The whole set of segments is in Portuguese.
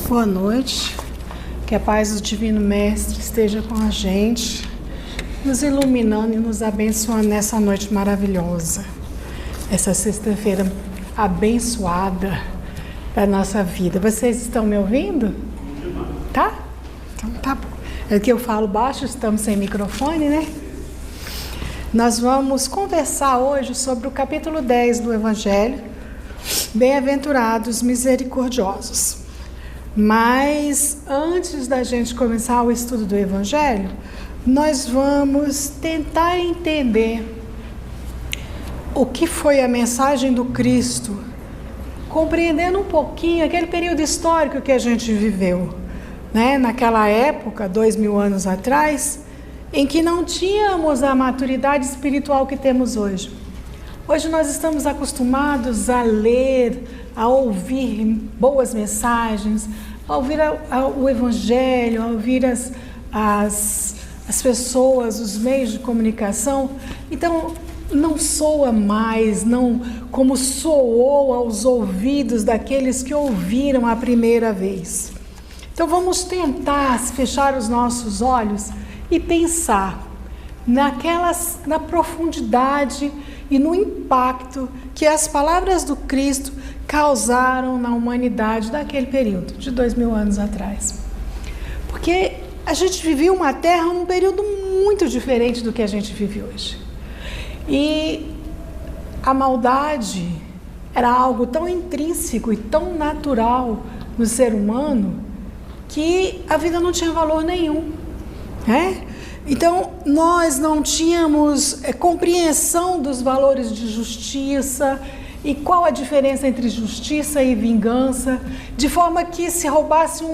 Boa noite, que a paz do Divino Mestre esteja com a gente, nos iluminando e nos abençoando nessa noite maravilhosa, essa sexta-feira abençoada da nossa vida. Vocês estão me ouvindo? Tá? Então tá bom. É que eu falo baixo, estamos sem microfone, né? Nós vamos conversar hoje sobre o capítulo 10 do Evangelho, Bem-aventurados misericordiosos. Mas antes da gente começar o estudo do Evangelho, nós vamos tentar entender o que foi a mensagem do Cristo, compreendendo um pouquinho aquele período histórico que a gente viveu, né? Naquela época, 2000 anos atrás, em que não tínhamos a maturidade espiritual que temos hoje. Hoje nós estamos acostumados a ler, a ouvir boas mensagens, a ouvir o Evangelho, a ouvir as pessoas, os meios de comunicação. Então, não soa mais, não como soou aos ouvidos daqueles que ouviram a primeira vez. Então, vamos tentar fechar os nossos olhos e pensar na profundidade e no impacto que as palavras do Cristo causaram na humanidade daquele período, de 2000 anos atrás. Porque a gente vivia uma terra num período muito diferente do que a gente vive hoje. E a maldade era algo tão intrínseco e tão natural no ser humano que a vida não tinha valor nenhum, né? Então, nós não tínhamos compreensão dos valores de justiça e qual a diferença entre justiça e vingança, de forma que se roubasse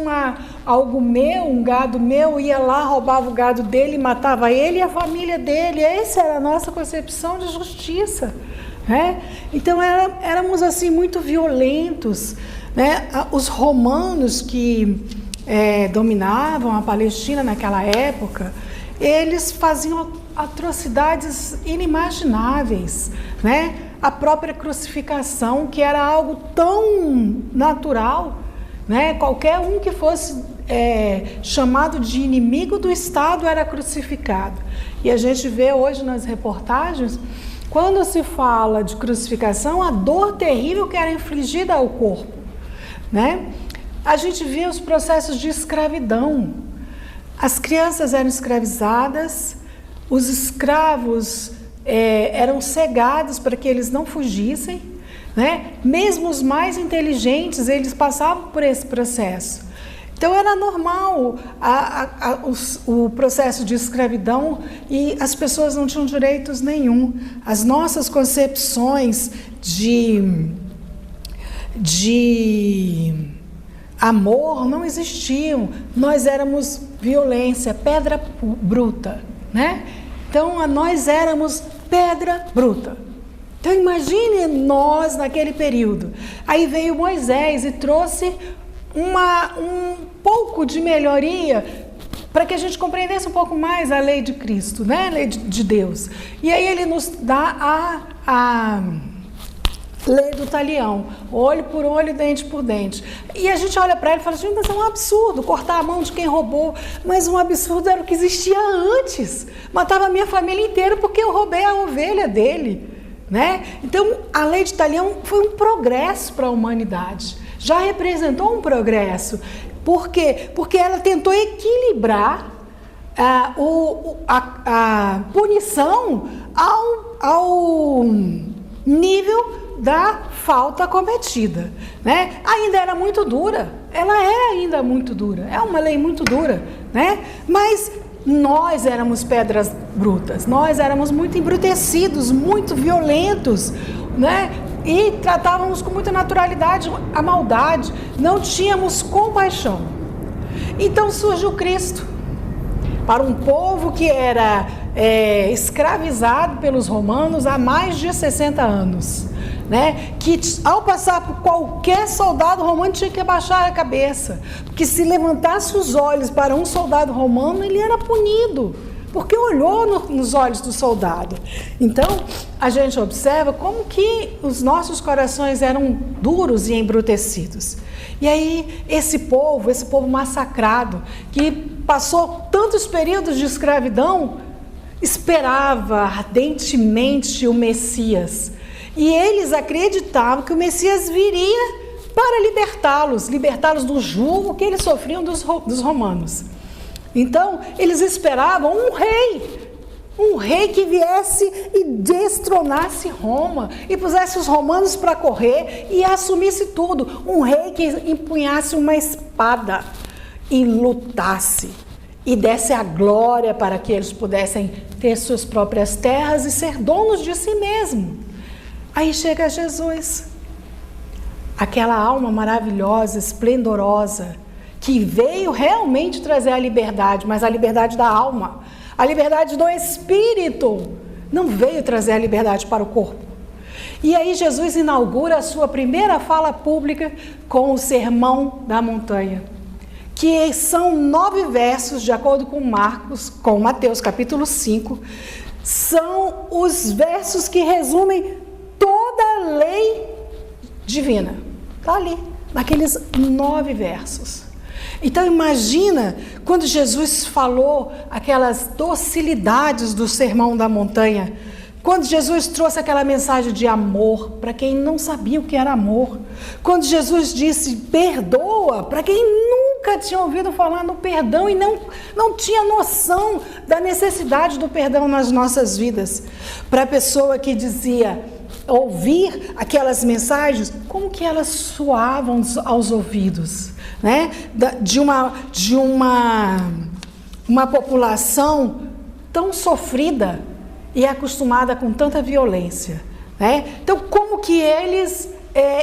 algo meu, um gado meu, ia lá, roubava o gado dele, matava ele e a família dele. Essa era a nossa concepção de justiça, né? Então, éramos assim muito violentos, né? Os romanos que dominavam a Palestina naquela época, eles faziam atrocidades inimagináveis, né? A própria crucificação, que era algo tão natural, né? Qualquer um que fosse chamado de inimigo do Estado era crucificado. E a gente vê hoje nas reportagens, quando se fala de crucificação, a dor terrível que era infligida ao corpo, né? A gente vê os processos de escravidão. As crianças eram escravizadas, os escravos eram cegados para que eles não fugissem, né? Mesmo os mais inteligentes, eles passavam por esse processo. Então era normal o processo de escravidão e as pessoas não tinham direitos nenhum. As nossas concepções de amor não existiam, nós éramos violência, pedra bruta, né? Então nós éramos pedra bruta. Então imagine nós naquele período. Aí veio Moisés e trouxe um pouco de melhoria para que a gente compreendesse um pouco mais a lei de Cristo, né? A lei de Deus. E aí ele nos dá a lei do talião, olho por olho, dente por dente. E a gente olha para ele e fala assim, mas é um absurdo cortar a mão de quem roubou. Mas um absurdo era o que existia antes. Matava a minha família inteira porque eu roubei a ovelha dele, né? Então, a lei de talião foi um progresso para a humanidade. Já representou um progresso. Por quê? Porque ela tentou equilibrar a punição ao nível da falta cometida, né? Ainda era muito dura, ela é ainda muito dura, é uma lei muito dura, né? Mas nós éramos pedras brutas, nós éramos muito embrutecidos, muito violentos, né? E tratávamos com muita naturalidade a maldade, não tínhamos compaixão. Então surge o Cristo, para um povo que era escravizado pelos romanos há mais de 60 anos, né? Que ao passar por qualquer soldado romano tinha que abaixar a cabeça, porque se levantasse os olhos para um soldado romano, ele era punido, porque olhou nos olhos do soldado. Então, a gente observa como que os nossos corações eram duros e embrutecidos. E aí, esse povo massacrado, que passou tantos períodos de escravidão, esperava ardentemente o Messias. E eles acreditavam que o Messias viria para libertá-los do jugo que eles sofriam dos romanos. Então, eles esperavam um rei que viesse e destronasse Roma, e pusesse os romanos para correr e assumisse tudo. Um rei que empunhasse uma espada e lutasse, e desse a glória para que eles pudessem ter suas próprias terras e ser donos de si mesmo. Aí chega Jesus, aquela alma maravilhosa, esplendorosa, que veio realmente trazer a liberdade, mas a liberdade da alma, a liberdade do espírito, não veio trazer a liberdade para o corpo. E aí Jesus inaugura a sua primeira fala pública com o Sermão da Montanha, que são 9 versos, de acordo com Mateus capítulo 5, são os versos que resumem toda a lei divina. Está ali, naqueles 9 versos. Então imagina quando Jesus falou aquelas docilidades do Sermão da Montanha, quando Jesus trouxe aquela mensagem de amor para quem não sabia o que era amor, quando Jesus disse perdoa para quem nunca tinha ouvido falar no perdão e não tinha noção da necessidade do perdão nas nossas vidas, para a pessoa que dizia ouvir aquelas mensagens, como que elas soavam aos ouvidos, né? De uma população tão sofrida e acostumada com tanta violência, né? Então, como que eles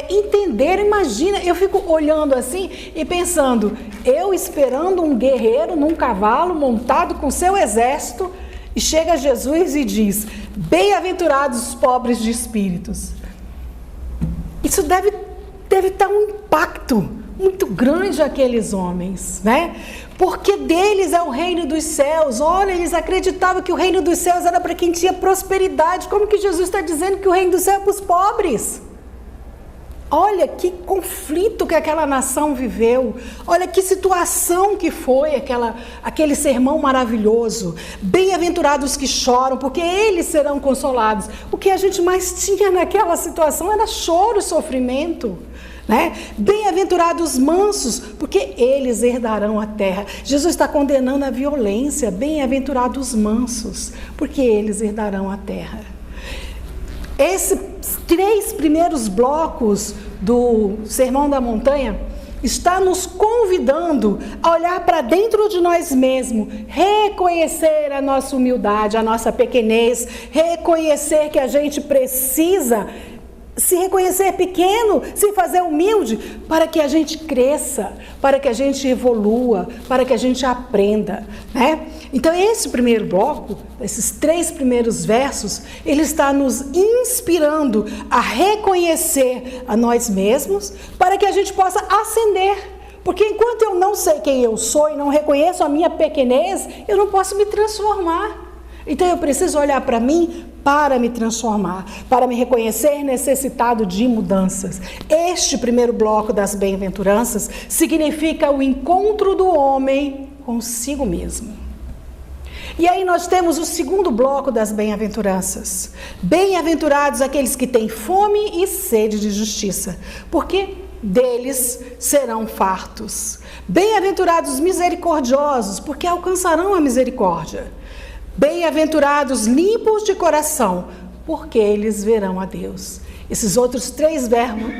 entenderam? Imagina, eu fico olhando assim e pensando, eu esperando um guerreiro num cavalo montado com seu exército, e chega Jesus e diz, bem-aventurados os pobres de espíritos. Isso deve estar um impacto muito grande àqueles homens, né? Porque deles é o reino dos céus. Olha, eles acreditavam que o reino dos céus era para quem tinha prosperidade. Como que Jesus está dizendo que o reino dos céus é para os pobres? Olha que conflito que aquela nação viveu. Olha que situação que foi aquele sermão maravilhoso. Bem-aventurados que choram, porque eles serão consolados. O que a gente mais tinha naquela situação era choro e sofrimento, né? Bem-aventurados mansos, porque eles herdarão a terra. Jesus está condenando a violência. Bem-aventurados mansos, porque eles herdarão a terra. Esses 3 primeiros blocos do Sermão da Montanha está nos convidando a olhar para dentro de nós mesmos, reconhecer a nossa humildade, a nossa pequenez, reconhecer que a gente precisa se reconhecer pequeno, se fazer humilde, para que a gente cresça, para que a gente evolua, para que a gente aprenda, né? Então esse primeiro bloco, esses 3 primeiros versos, ele está nos inspirando a reconhecer a nós mesmos, para que a gente possa ascender. Porque enquanto eu não sei quem eu sou e não reconheço a minha pequenez, eu não posso me transformar. Então eu preciso olhar para mim para me transformar, para me reconhecer necessitado de mudanças. Este primeiro bloco das bem-aventuranças significa o encontro do homem consigo mesmo. E aí nós temos o segundo bloco das bem-aventuranças. Bem-aventurados aqueles que têm fome e sede de justiça, porque deles serão fartos. Bem-aventurados misericordiosos, porque alcançarão a misericórdia. Bem-aventurados limpos de coração, porque eles verão a Deus. Esses outros 3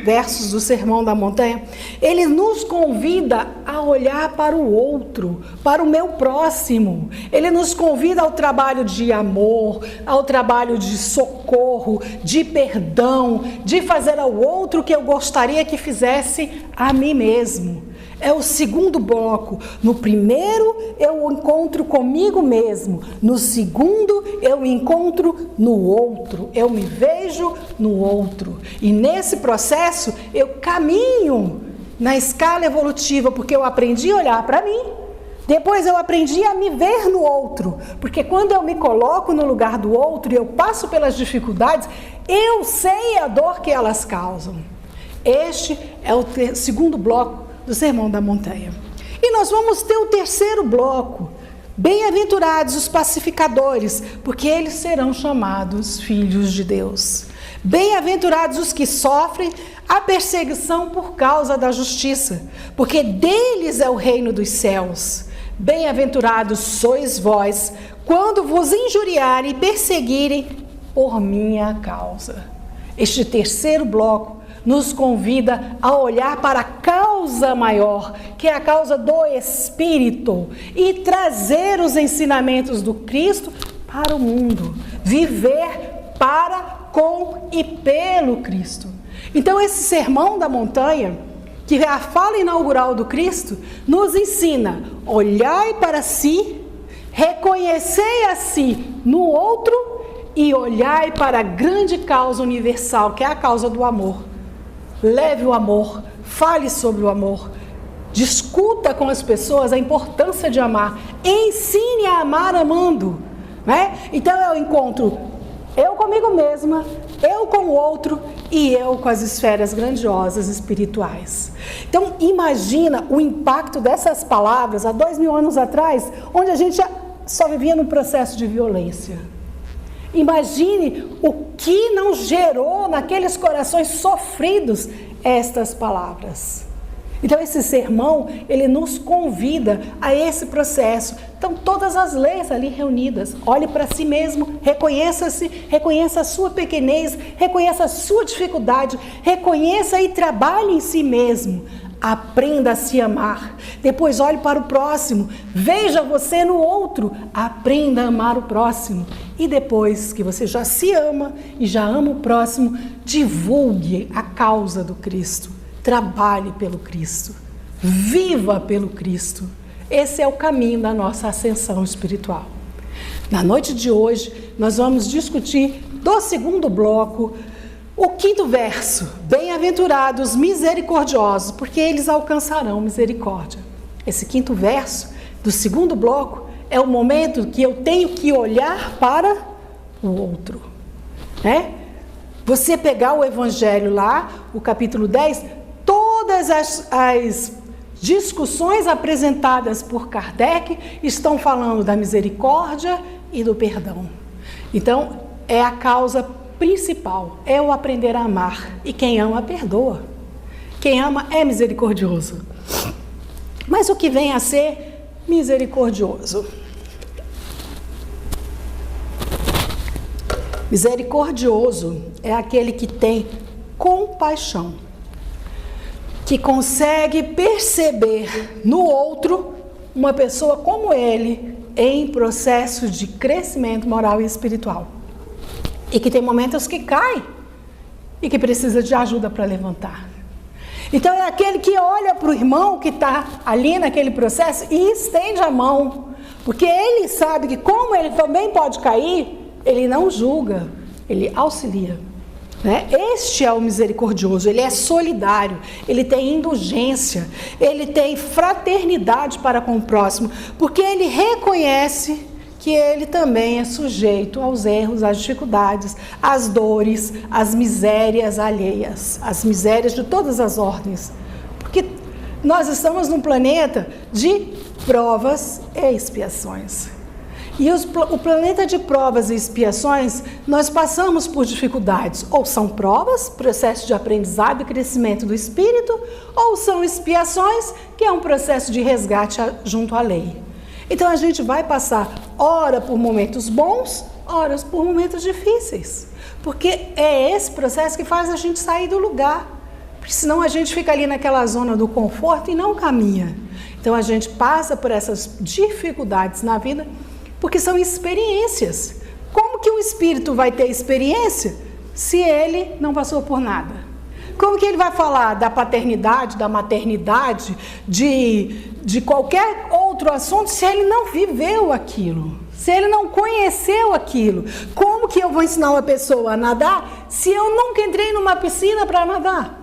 versos do Sermão da Montanha, ele nos convida a olhar para o outro, para o meu próximo. Ele nos convida ao trabalho de amor, ao trabalho de socorro, de perdão, de fazer ao outro o que eu gostaria que fizesse a mim mesmo. É o segundo bloco. No primeiro, eu encontro comigo mesmo. No segundo, eu encontro no outro. Eu me vejo no outro. E nesse processo, eu caminho na escala evolutiva, porque eu aprendi a olhar para mim. Depois eu aprendi a me ver no outro, porque quando eu me coloco no lugar do outro e eu passo pelas dificuldades, eu sei a dor que elas causam. Este é o segundo bloco do Sermão da Montanha. E nós vamos ter o terceiro bloco. Bem-aventurados os pacificadores, porque eles serão chamados filhos de Deus. Bem-aventurados os que sofrem a perseguição por causa da justiça, porque deles é o reino dos céus. Bem-aventurados sois vós, quando vos injuriarem e perseguirem por minha causa. Este terceiro bloco nos convida a olhar para a causa maior, que é a causa do Espírito, e trazer os ensinamentos do Cristo para o mundo. Viver para, com e pelo Cristo. Então esse Sermão da Montanha, que é a fala inaugural do Cristo, nos ensina: olhai para si, reconhecei a si no outro e olhai para a grande causa universal, que é a causa do amor. Leve o amor, fale sobre o amor, discuta com as pessoas a importância de amar, ensine a amar amando, né? Então eu encontro eu comigo mesma, eu com o outro e eu com as esferas grandiosas espirituais. Então imagina o impacto dessas palavras há 2000 anos atrás, onde a gente só vivia num processo de violência. Imagine o que não gerou naqueles corações sofridos estas palavras. Então esse sermão, ele nos convida a esse processo. Então todas as leis ali reunidas, olhe para si mesmo, reconheça-se, reconheça a sua pequenez, reconheça a sua dificuldade, reconheça e trabalhe em si mesmo. Aprenda a se amar, depois olhe para o próximo, veja você no outro, aprenda a amar o próximo. E depois que você já se ama e já ama o próximo, divulgue a causa do Cristo, trabalhe pelo Cristo, viva pelo Cristo. Esse é o caminho da nossa ascensão espiritual. Na noite de hoje, nós vamos discutir do segundo bloco, o quinto verso: bem-aventurados misericordiosos, porque eles alcançarão misericórdia. Esse quinto verso do segundo bloco é o momento que eu tenho que olhar para o outro, né? Você pegar o Evangelho lá, o capítulo 10, todas as discussões apresentadas por Kardec estão falando da misericórdia e do perdão. Então, é a causa principal, é o aprender a amar. E quem ama, perdoa. Quem ama é misericordioso. Mas o que vem a ser misericordioso? Misericordioso é aquele que tem compaixão, que consegue perceber no outro uma pessoa como ele em processo de crescimento moral e espiritual. E que tem momentos que cai e que precisa de ajuda para levantar. Então é aquele que olha para o irmão que está ali naquele processo e estende a mão, porque ele sabe que como ele também pode cair, ele não julga, ele auxilia, né? Este é o misericordioso, ele é solidário, ele tem indulgência, ele tem fraternidade para com o próximo, porque ele reconhece que ele também é sujeito aos erros, às dificuldades, às dores, às misérias alheias, às misérias de todas as ordens. Porque nós estamos num planeta de provas e expiações. E o planeta de provas e expiações, nós passamos por dificuldades. Ou são provas, processo de aprendizado e crescimento do espírito, ou são expiações, que é um processo de resgate junto à lei. Então a gente vai passar ora por momentos bons, horas por momentos difíceis. Porque é esse processo que faz a gente sair do lugar. Porque senão a gente fica ali naquela zona do conforto e não caminha. Então a gente passa por essas dificuldades na vida porque são experiências. Como que o espírito vai ter experiência se ele não passou por nada? Como que ele vai falar da paternidade, da maternidade, de qualquer outro assunto se ele não viveu aquilo? Se ele não conheceu aquilo? Como que eu vou ensinar uma pessoa a nadar se eu nunca entrei numa piscina para nadar?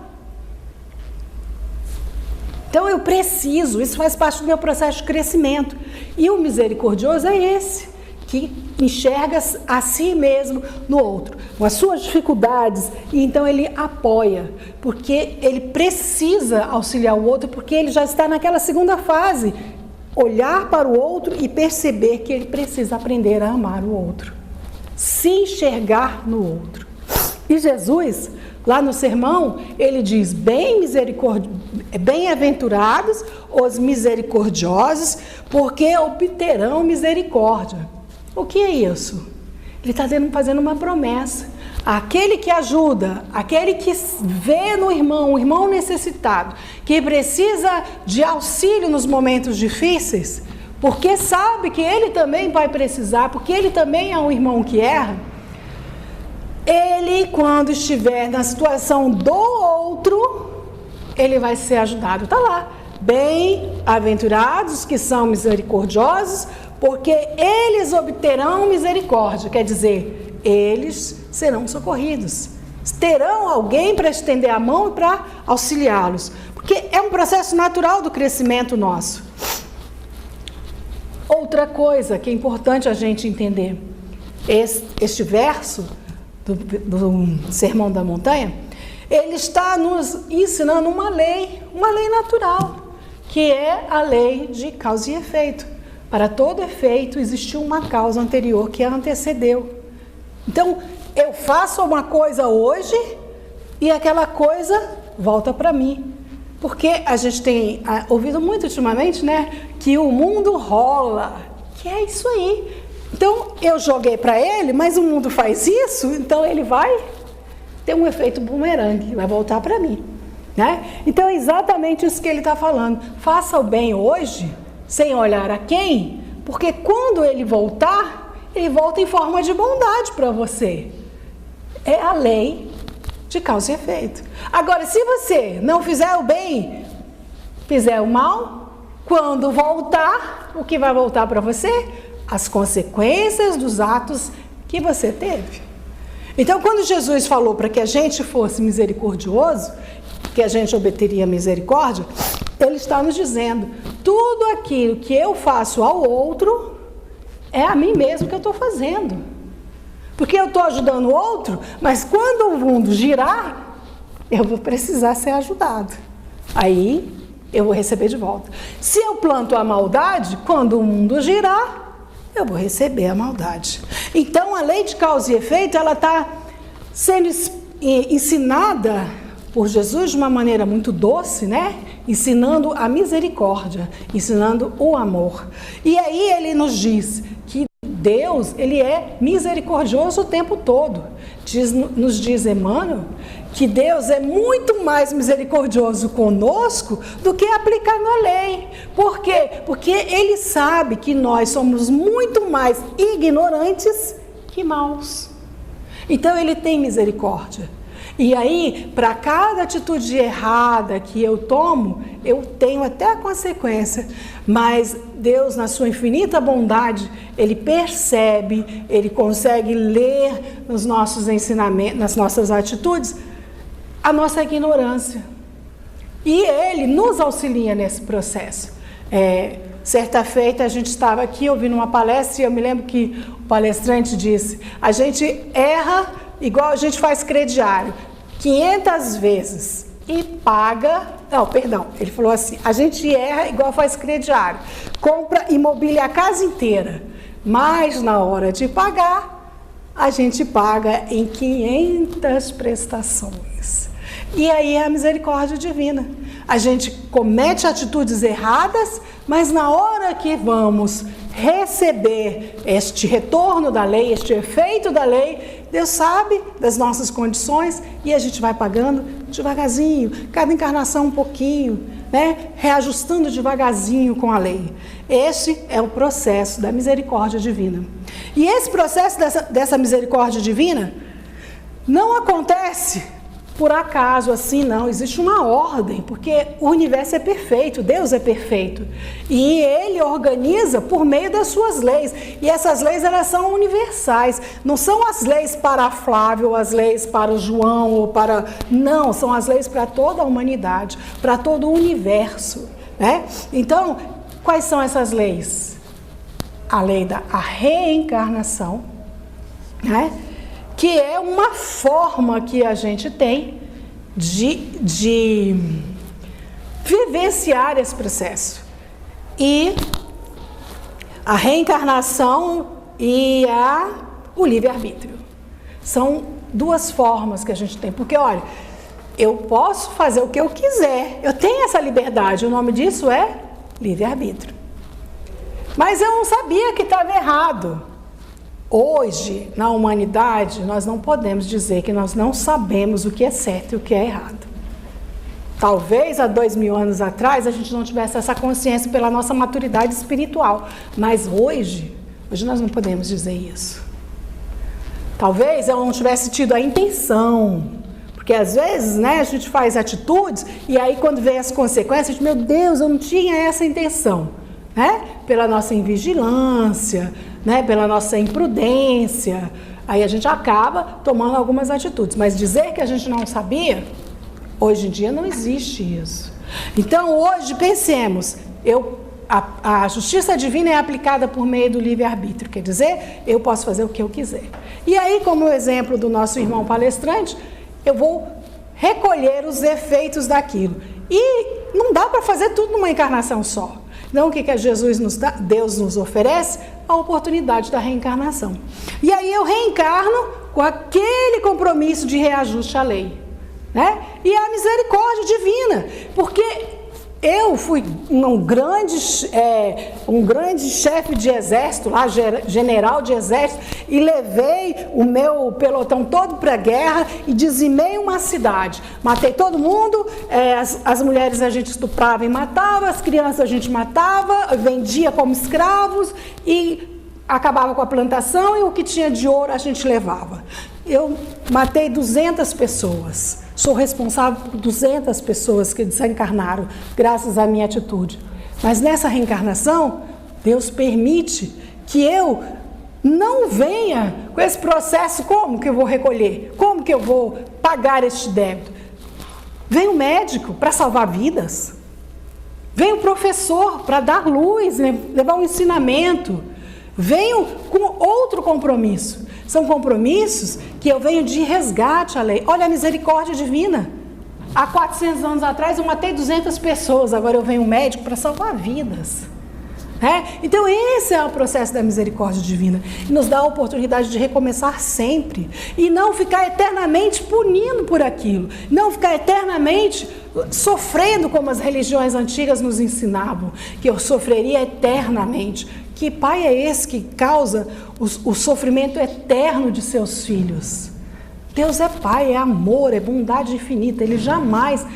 Então eu preciso, isso faz parte do meu processo de crescimento. E o misericordioso é esse, que enxerga a si mesmo no outro, com as suas dificuldades, e então ele apoia, porque ele precisa auxiliar o outro, porque ele já está naquela segunda fase, olhar para o outro e perceber que ele precisa aprender a amar o outro, se enxergar no outro. E Jesus, lá no sermão, ele diz: bem-aventurados os misericordiosos, porque obterão misericórdia. O que é isso? Ele está fazendo uma promessa. Aquele que ajuda, aquele que vê no irmão, o irmão necessitado, que precisa de auxílio nos momentos difíceis, porque sabe que ele também vai precisar, porque ele também é um irmão que erra, ele, quando estiver na situação do outro, ele vai ser ajudado. Está lá. Bem-aventurados que são misericordiosos, porque eles obterão misericórdia. Quer dizer, eles serão socorridos. Terão alguém para estender a mão e para auxiliá-los. Porque é um processo natural do crescimento nosso. Outra coisa que é importante a gente entender. Este verso do Sermão da Montanha, ele está nos ensinando uma lei natural, que é a lei de causa e efeito. Para todo efeito existiu uma causa anterior que a antecedeu. Então, eu faço uma coisa hoje e aquela coisa volta para mim. Porque a gente tem ouvido muito ultimamente, né, que o mundo rola, que é isso aí. Então, eu joguei para ele, mas o mundo faz isso, então ele vai ter um efeito bumerangue, vai voltar para mim, né? Então, é exatamente isso que ele está falando. Faça o bem hoje, sem olhar a quem, porque quando ele volta em forma de bondade para você. É a lei de causa e efeito. Agora, se você não fizer o bem, fizer o mal, quando voltar, o que vai voltar para você? As consequências dos atos que você teve. Então, quando Jesus falou para que a gente fosse misericordioso, que a gente obteria misericórdia, ele está nos dizendo: tudo aquilo que eu faço ao outro é a mim mesmo que eu estou fazendo. Porque eu estou ajudando o outro, mas quando o mundo girar, eu vou precisar ser ajudado. Aí eu vou receber de volta. Se eu planto a maldade, quando o mundo girar, eu vou receber a maldade. Então, a lei de causa e efeito, ela está sendo ensinada por Jesus de uma maneira muito doce, né? Ensinando a misericórdia, ensinando o amor. E aí ele nos diz que Deus, ele é misericordioso o tempo todo. Nos diz Emmanuel que Deus é muito mais misericordioso conosco do que aplicando a lei. Por quê? Porque ele sabe que nós somos muito mais ignorantes que maus. Então ele tem misericórdia. E aí, para cada atitude errada que eu tomo, eu tenho até a consequência. Mas Deus, na sua infinita bondade, ele percebe, ele consegue ler nos nossos ensinamentos, nas nossas atitudes, a nossa ignorância. E ele nos auxilia nesse processo. Certa feita a gente estava aqui ouvindo uma palestra e eu me lembro que o palestrante disse: a gente erra igual a gente faz crediário, 500 vezes e paga... Não, perdão, ele falou assim: a gente erra igual faz crediário, compra e mobilia a casa inteira, mas na hora de pagar, a gente paga em 500 prestações. E aí é a misericórdia divina. A gente comete atitudes erradas, mas na hora que vamos receber este retorno da lei, este efeito da lei, Deus sabe das nossas condições e a gente vai pagando devagarzinho, cada encarnação um pouquinho, né? Reajustando devagarzinho com a lei. Este é o processo da misericórdia divina. E esse processo dessa misericórdia divina não acontece por acaso, assim, não. Existe uma ordem, porque o universo é perfeito, Deus é perfeito. E Ele organiza por meio das suas leis. E essas leis, elas são universais. Não são as leis para a Flávia, ou as leis para o João, ou para... Não, são as leis para toda a humanidade, para todo o universo, né? Então, quais são essas leis? A lei da reencarnação, né? Que é uma forma que a gente tem de vivenciar esse processo. E a reencarnação e o livre-arbítrio. São duas formas que a gente tem. Porque, olha, eu posso fazer o que eu quiser. Eu tenho essa liberdade. O nome disso é livre-arbítrio. Mas eu não sabia que estava errado. Hoje, na humanidade, nós não podemos dizer que nós não sabemos o que é certo e o que é errado. Talvez há 2000 anos atrás a gente não tivesse essa consciência pela nossa maturidade espiritual. Mas hoje nós não podemos dizer isso. Talvez eu não tivesse tido a intenção. Porque às vezes, né, a gente faz atitudes e aí quando vem as consequências, a gente, meu Deus, eu não tinha essa intenção. Né? Pela nossa invigilância, né? Pela nossa imprudência, aí a gente acaba tomando algumas atitudes. Mas dizer que a gente não sabia, hoje em dia não existe isso. Então hoje pensemos, a justiça divina é aplicada por meio do livre-arbítrio, quer dizer, eu posso fazer o que eu quiser. E aí, como o exemplo do nosso irmão palestrante, eu vou recolher os efeitos daquilo. E não dá para fazer tudo numa encarnação só. Então, o que Jesus nos dá? Deus nos oferece a oportunidade da reencarnação. E aí eu reencarno com aquele compromisso de reajuste à lei, né? E a misericórdia divina, porque eu fui um grande chefe de exército, lá, general de exército, e levei o meu pelotão todo para a guerra e dizimei uma cidade. Matei todo mundo, as mulheres a gente estuprava e matava, as crianças a gente matava, vendia como escravos e acabava com a plantação e o que tinha de ouro a gente levava. Eu matei 200 pessoas. Sou responsável por 200 pessoas que desencarnaram, graças à minha atitude. Mas nessa reencarnação, Deus permite que eu não venha com esse processo. Como que eu vou recolher? Como que eu vou pagar este débito? Vem o médico para salvar vidas. Vem o professor para dar luz, levar um ensinamento. Venho com outro compromisso. São compromissos que eu venho de resgate à lei. Olha a misericórdia divina. Há 400 anos atrás eu matei 200 pessoas, agora eu venho médico para salvar vidas. Então esse é o processo da misericórdia divina. E nos dá a oportunidade de recomeçar sempre. E não ficar eternamente punindo por aquilo. Não ficar eternamente sofrendo como as religiões antigas nos ensinavam. Que eu sofreria eternamente. Que pai é esse que causa o sofrimento eterno de seus filhos? Deus é pai, é amor, é bondade infinita. Ele jamais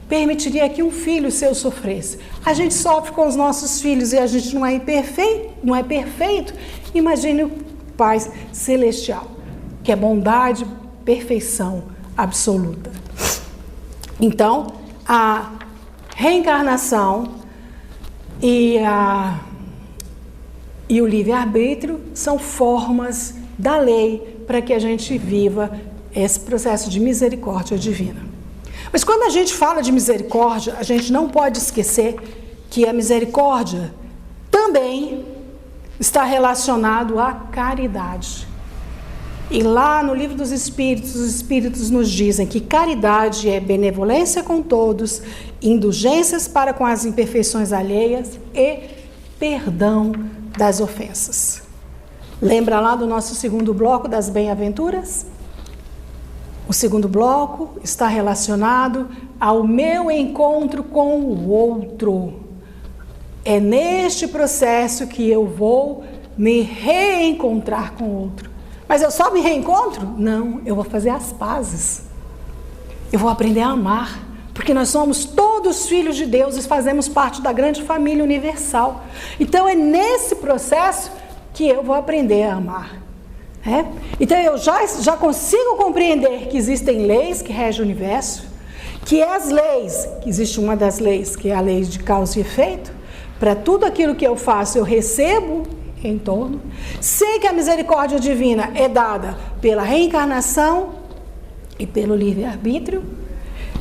permitiria que um filho seu sofresse. A gente sofre com os nossos filhos e a gente não é perfeito. Imagine o Pai Celestial, que é bondade, perfeição absoluta. Então, a reencarnação e o livre-arbítrio são formas da lei para que a gente viva esse processo de misericórdia divina. Mas quando a gente fala de misericórdia, a gente não pode esquecer que a misericórdia também está relacionado à caridade. E lá no livro dos Espíritos, os Espíritos nos dizem que caridade é benevolência com todos, indulgências para com as imperfeições alheias e perdão das ofensas. Lembra lá do nosso segundo bloco das bem-aventuras? O segundo bloco está relacionado ao meu encontro com o outro. É neste processo que eu vou me reencontrar com o outro. Mas eu só me reencontro? Não, eu vou fazer as pazes. Eu vou aprender a amar, porque nós somos todos filhos de Deus e fazemos parte da grande família universal. Então é nesse processo que eu vou aprender a amar. Então eu já consigo compreender que existem leis que regem o universo, que as leis, que existe uma das leis, que é a lei de causa e efeito, para tudo aquilo que eu faço eu recebo em torno. Sei que a misericórdia divina é dada pela reencarnação e pelo livre-arbítrio,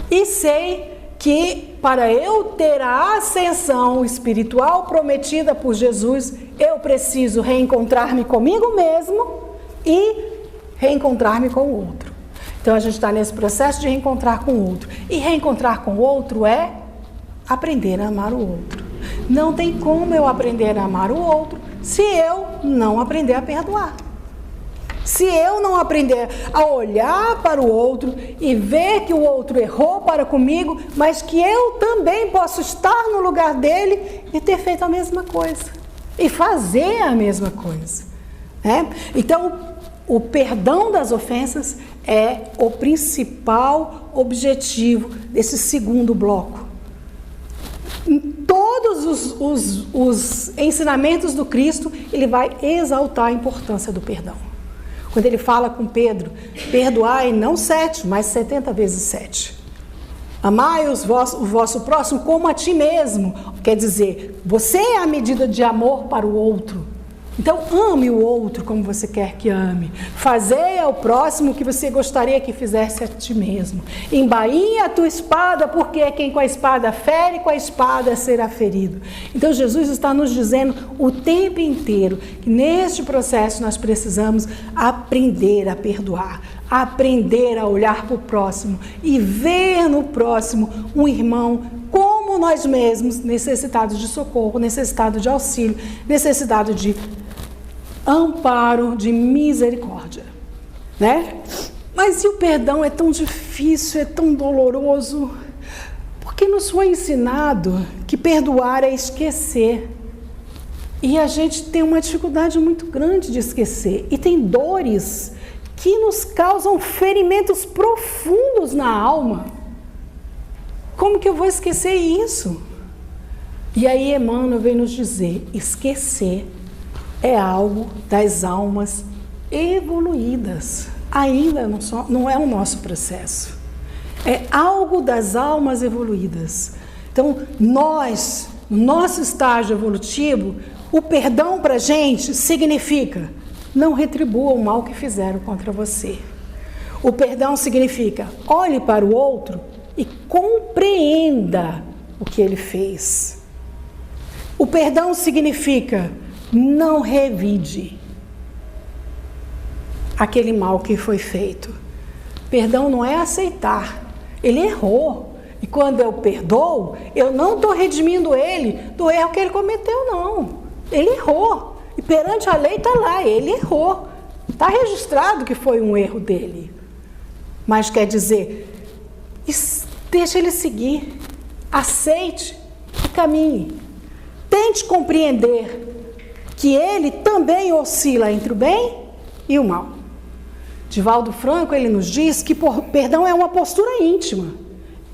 e sei que para eu ter a ascensão espiritual prometida por Jesus, eu preciso reencontrar-me comigo mesmo e reencontrar-me com o outro. Então a gente está nesse processo de reencontrar com o outro. E reencontrar com o outro é aprender a amar o outro. Não tem como eu aprender a amar o outro se eu não aprender a perdoar. Se eu não aprender a olhar para o outro e ver que o outro errou para comigo, mas que eu também posso estar no lugar dele e ter feito a mesma coisa. E fazer a mesma coisa. Então, o perdão das ofensas é o principal objetivo desse segundo bloco. Em todos os ensinamentos do Cristo, ele vai exaltar a importância do perdão. Quando ele fala com Pedro, perdoai não 7, mas 70 vezes 7. Amai o vosso próximo como a ti mesmo. Quer dizer, você é a medida de amor para o outro. Então ame o outro como você quer que ame. Fazei ao próximo o que você gostaria que fizesse a ti mesmo. Embainha a tua espada, porque quem com a espada fere, com a espada será ferido. Então Jesus está nos dizendo o tempo inteiro que neste processo nós precisamos aprender a perdoar, aprender a olhar para o próximo e ver no próximo um irmão como nós mesmos, necessitados de socorro, necessitados de auxílio, necessitados de amparo, de misericórdia, Mas e o perdão é tão difícil, é tão doloroso, porque nos foi ensinado que perdoar é esquecer. E a gente tem uma dificuldade muito grande de esquecer. E tem dores que nos causam ferimentos profundos na alma. Como que eu vou esquecer isso? E aí Emmanuel vem nos dizer, esquecer é algo das almas evoluídas. Ainda não é o nosso processo. É algo das almas evoluídas. Então, nós, no nosso estágio evolutivo, o perdão para a gente significa não retribua o mal que fizeram contra você. O perdão significa olhe para o outro e compreenda o que ele fez. O perdão significa não revide aquele mal que foi feito. Perdão não é aceitar. Ele errou. E quando eu perdoo, eu não estou redimindo ele do erro que ele cometeu, não. Ele errou. E perante a lei está lá, ele errou. Está registrado que foi um erro dele. Mas quer dizer, deixa ele seguir. Aceite e caminhe. Tente compreender que ele também oscila entre o bem e o mal. Divaldo Franco, ele nos diz que perdão é uma postura íntima.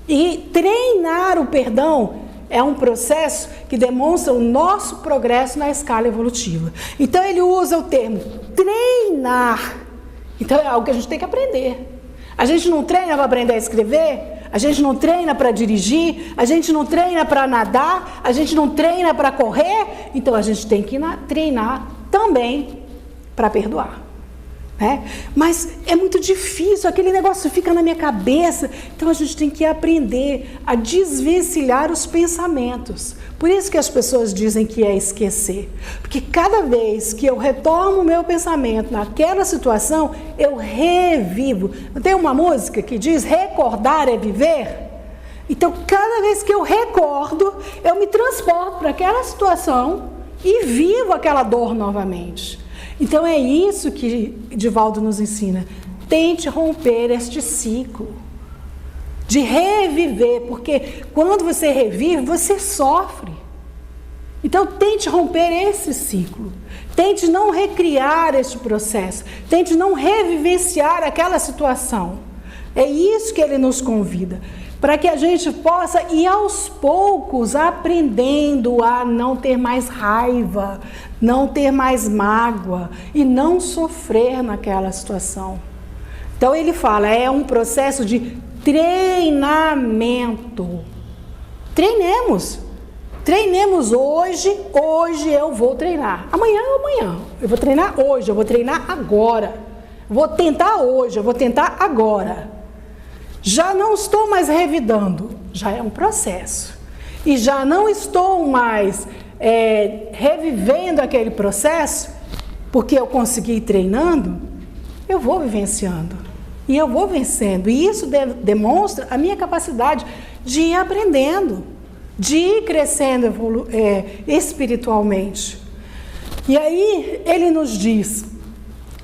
E treinar o perdão é um processo que demonstra o nosso progresso na escala evolutiva. Então ele usa o termo treinar. Então é algo que a gente tem que aprender. A gente não treina para aprender a escrever, a gente não treina para dirigir, a gente não treina para nadar, a gente não treina para correr. Então a gente tem que treinar também para perdoar. Mas é muito difícil, aquele negócio fica na minha cabeça. Então a gente tem que aprender a desvencilhar os pensamentos. Por isso que as pessoas dizem que é esquecer, porque cada vez que eu retomo o meu pensamento naquela situação, eu revivo. Tem uma música que diz recordar é viver? Então cada vez que eu recordo, eu me transporto para aquela situação e vivo aquela dor novamente. Então é isso que Divaldo nos ensina. Tente romper este ciclo de reviver, porque quando você revive, você sofre. Então tente romper esse ciclo. Tente não recriar este processo. Tente não revivenciar aquela situação. É isso que ele nos convida, para que a gente possa ir aos poucos aprendendo a não ter mais raiva, não ter mais mágoa e não sofrer naquela situação. Então ele fala, é um processo de treinamento. Treinemos hoje eu vou treinar. Amanhã é amanhã. Eu vou treinar hoje, eu vou treinar agora. Vou tentar hoje, eu vou tentar agora. Já não estou mais revidando, já é um processo. E já não estou mais revivendo aquele processo, porque eu consegui ir treinando, eu vou vivenciando. E eu vou vencendo. E isso demonstra a minha capacidade de ir aprendendo, de ir crescendo espiritualmente. E aí ele nos diz,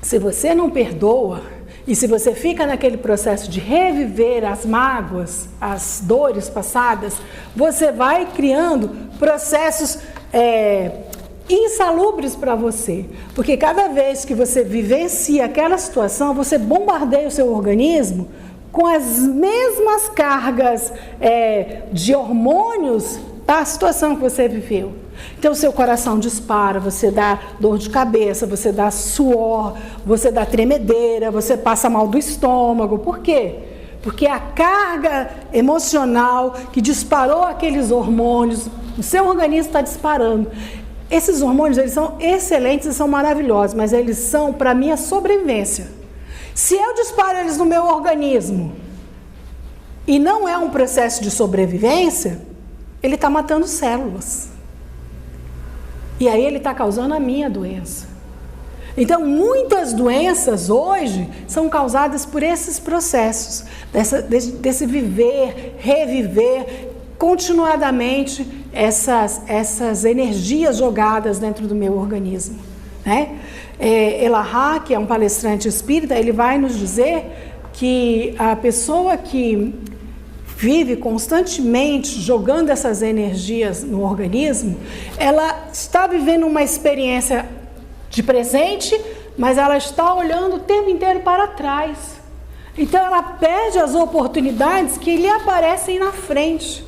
se você não perdoa, e se você fica naquele processo de reviver as mágoas, as dores passadas, você vai criando processos insalubres para você. Porque cada vez que você vivencia aquela situação, você bombardeia o seu organismo com as mesmas cargas de hormônios da situação que você viveu. Então, seu coração dispara, você dá dor de cabeça, você dá suor, você dá tremedeira, você passa mal do estômago. Por quê? Porque a carga emocional que disparou aqueles hormônios, o seu organismo está disparando. Esses hormônios, eles são excelentes e são maravilhosos, mas eles são para a minha sobrevivência. Se eu disparo eles no meu organismo e não é um processo de sobrevivência, ele está matando células. E aí ele está causando a minha doença. Então, muitas doenças hoje são causadas por esses processos, desse viver, reviver continuadamente essas energias jogadas dentro do meu organismo, né? Elahá, que é um palestrante espírita, ele vai nos dizer que a pessoa que vive constantemente jogando essas energias no organismo, ela está vivendo uma experiência de presente, mas ela está olhando o tempo inteiro para trás. Então ela perde as oportunidades que lhe aparecem na frente,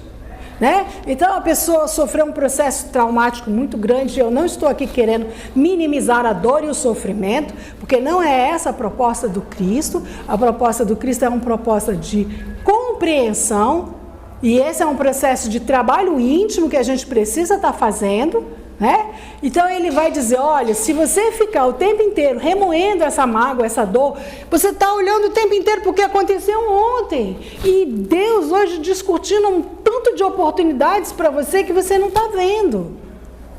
né? Então a pessoa sofreu um processo traumático muito grande. Eu não estou aqui querendo minimizar a dor e o sofrimento, porque não é essa a proposta do Cristo. A proposta do Cristo é uma proposta de compreensão, e esse é um processo de trabalho íntimo que a gente precisa estar fazendo, né? Então ele vai dizer, olha, se você ficar o tempo inteiro remoendo essa mágoa, essa dor, você está olhando o tempo inteiro porque aconteceu ontem, e Deus hoje discutindo um tanto de oportunidades para você que você não está vendo,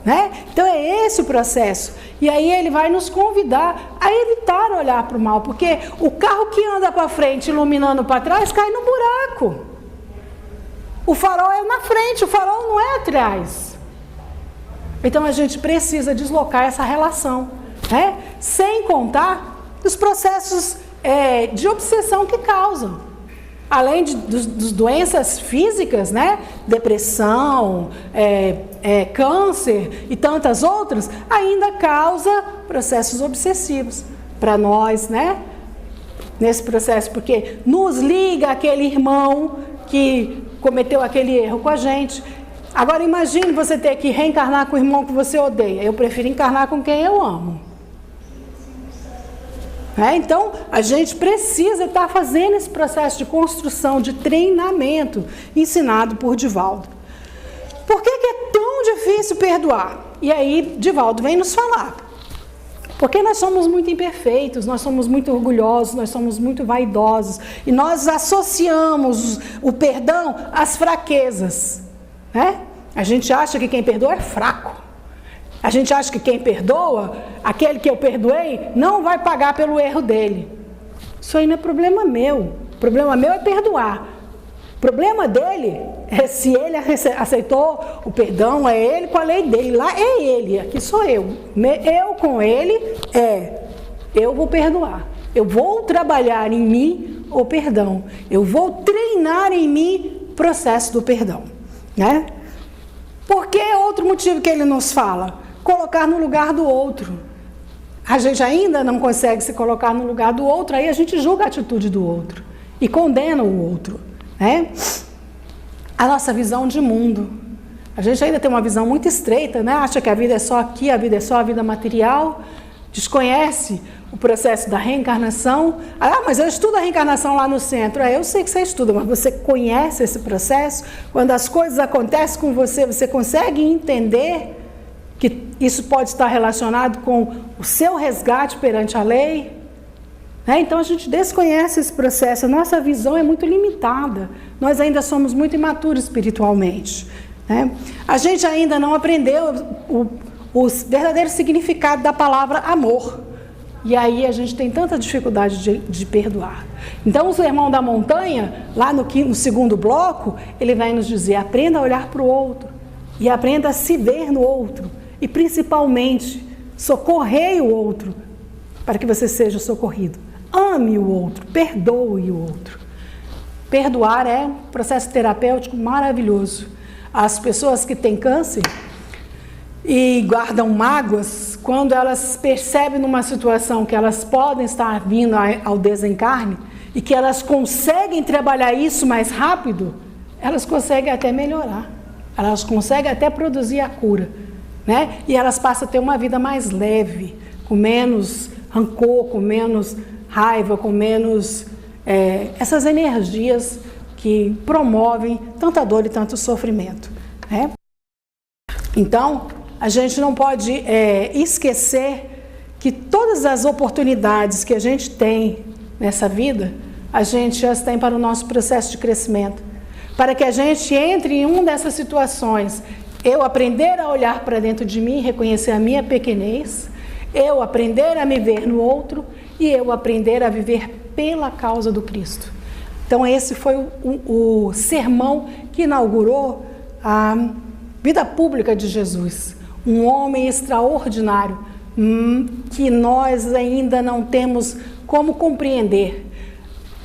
né? Então é esse o processo. E aí ele vai nos convidar a evitar olhar para o mal, porque o carro que anda para frente iluminando para trás cai no buraco. O farol é na frente, o farol não é atrás. Então a gente precisa deslocar essa relação, né? Sem contar os processos de obsessão que causam. Além das doenças físicas, né? Depressão, câncer e tantas outras, ainda causa processos obsessivos para nós, né? Nesse processo, porque nos liga aquele irmão que cometeu aquele erro com a gente. Agora imagine você ter que reencarnar com o irmão que você odeia. Eu prefiro encarnar com quem eu amo. Então, a gente precisa estar fazendo esse processo de construção, de treinamento, ensinado por Divaldo. Por que é tão difícil perdoar? E aí, Divaldo vem nos falar. Porque nós somos muito imperfeitos, nós somos muito orgulhosos, nós somos muito vaidosos. E nós associamos o perdão às fraquezas, né? A gente acha que quem perdoa é fraco. A gente acha que quem perdoa, aquele que eu perdoei, não vai pagar pelo erro dele. Isso aí não é problema meu. O problema meu é perdoar. O problema dele é se ele aceitou o perdão, é ele com a lei dele. Lá é ele, aqui sou eu. Eu com ele eu vou perdoar. Eu vou trabalhar em mim o perdão. Eu vou treinar em mim o processo do perdão, né? Por que outro motivo que ele nos fala? Colocar no lugar do outro. A gente ainda não consegue se colocar no lugar do outro, aí a gente julga a atitude do outro. e condenam o outro, né? A nossa visão de mundo. A gente ainda tem uma visão muito estreita, né? Acha que a vida é só aqui, a vida é só a vida material, desconhece o processo da reencarnação. Mas eu estudo a reencarnação lá no centro. Eu sei que você estuda, mas você conhece esse processo? Quando as coisas acontecem com você, você consegue entender que isso pode estar relacionado com o seu resgate perante a lei? Então a gente desconhece esse processo, a nossa visão é muito limitada, nós ainda somos muito imaturos espiritualmente. A gente ainda não aprendeu o verdadeiro significado da palavra amor, e aí a gente tem tanta dificuldade de perdoar. Então o Sermão da Montanha, lá no segundo bloco, ele vai nos dizer: aprenda a olhar para o outro, e aprenda a se ver no outro, e principalmente, socorrei o outro, para que você seja socorrido. Ame o outro, perdoe o outro. Perdoar é um processo terapêutico maravilhoso. As pessoas que têm câncer e guardam mágoas, quando elas percebem numa situação que elas podem estar vindo ao desencarne e que elas conseguem trabalhar isso mais rápido, elas conseguem até melhorar. Elas conseguem até produzir a cura, né? E elas passam a ter uma vida mais leve, com menos rancor, com menos raiva, com menos essas energias que promovem tanta dor e tanto sofrimento, né? Então, a gente não pode esquecer que todas as oportunidades que a gente tem nessa vida, a gente já tem para o nosso processo de crescimento. Para que a gente entre em uma dessas situações, eu aprender a olhar para dentro de mim, reconhecer a minha pequenez, eu aprender a me ver no outro e eu aprender a viver pela causa do Cristo. Então esse foi o sermão que inaugurou a vida pública de Jesus. Um homem extraordinário que nós ainda não temos como compreender.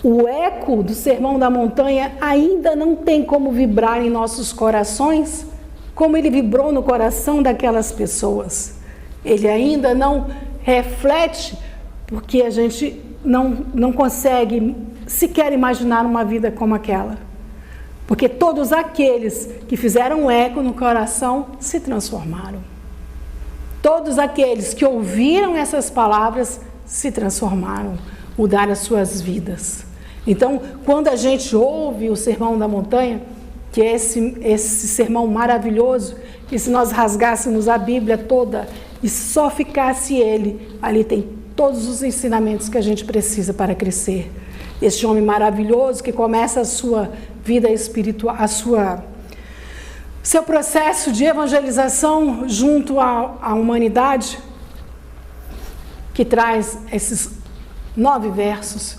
O eco do Sermão da Montanha ainda não tem como vibrar em nossos corações como ele vibrou no coração daquelas pessoas. Ele ainda não reflete, porque a gente não consegue sequer imaginar uma vida como aquela. Porque todos aqueles que fizeram eco no coração se transformaram. Todos aqueles que ouviram essas palavras se transformaram, mudaram as suas vidas. Então, quando a gente ouve o Sermão da Montanha, que é esse sermão maravilhoso, que se nós rasgássemos a Bíblia toda e só ficasse ele, ali tem todos os ensinamentos que a gente precisa para crescer. Este homem maravilhoso que começa a sua vida espiritual, seu processo de evangelização junto à humanidade, que traz esses 9 versos,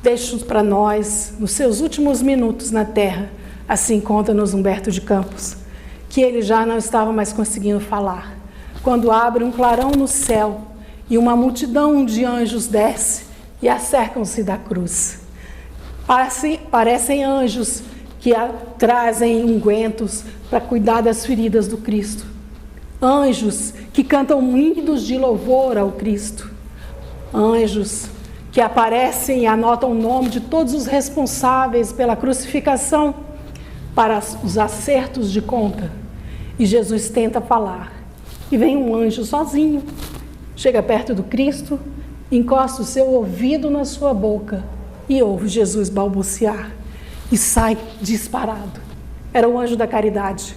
deixa para nós, nos seus últimos minutos na Terra. Assim conta-nos Humberto de Campos, que ele já não estava mais conseguindo falar, quando abre um clarão no céu e uma multidão de anjos desce e acercam-se da cruz. Parecem anjos que trazem ungüentos para cuidar das feridas do Cristo. Anjos que cantam hinos de louvor ao Cristo. Anjos que aparecem e anotam o nome de todos os responsáveis pela crucificação para os acertos de conta. E Jesus tenta falar. E vem um anjo sozinho, chega perto do Cristo, encosta o seu ouvido na sua boca e ouve Jesus balbuciar e sai disparado. Era o anjo da caridade.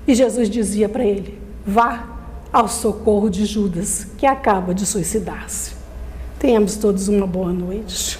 E Jesus dizia para ele: vá ao socorro de Judas, que acaba de suicidar-se. Tenhamos todos uma boa noite.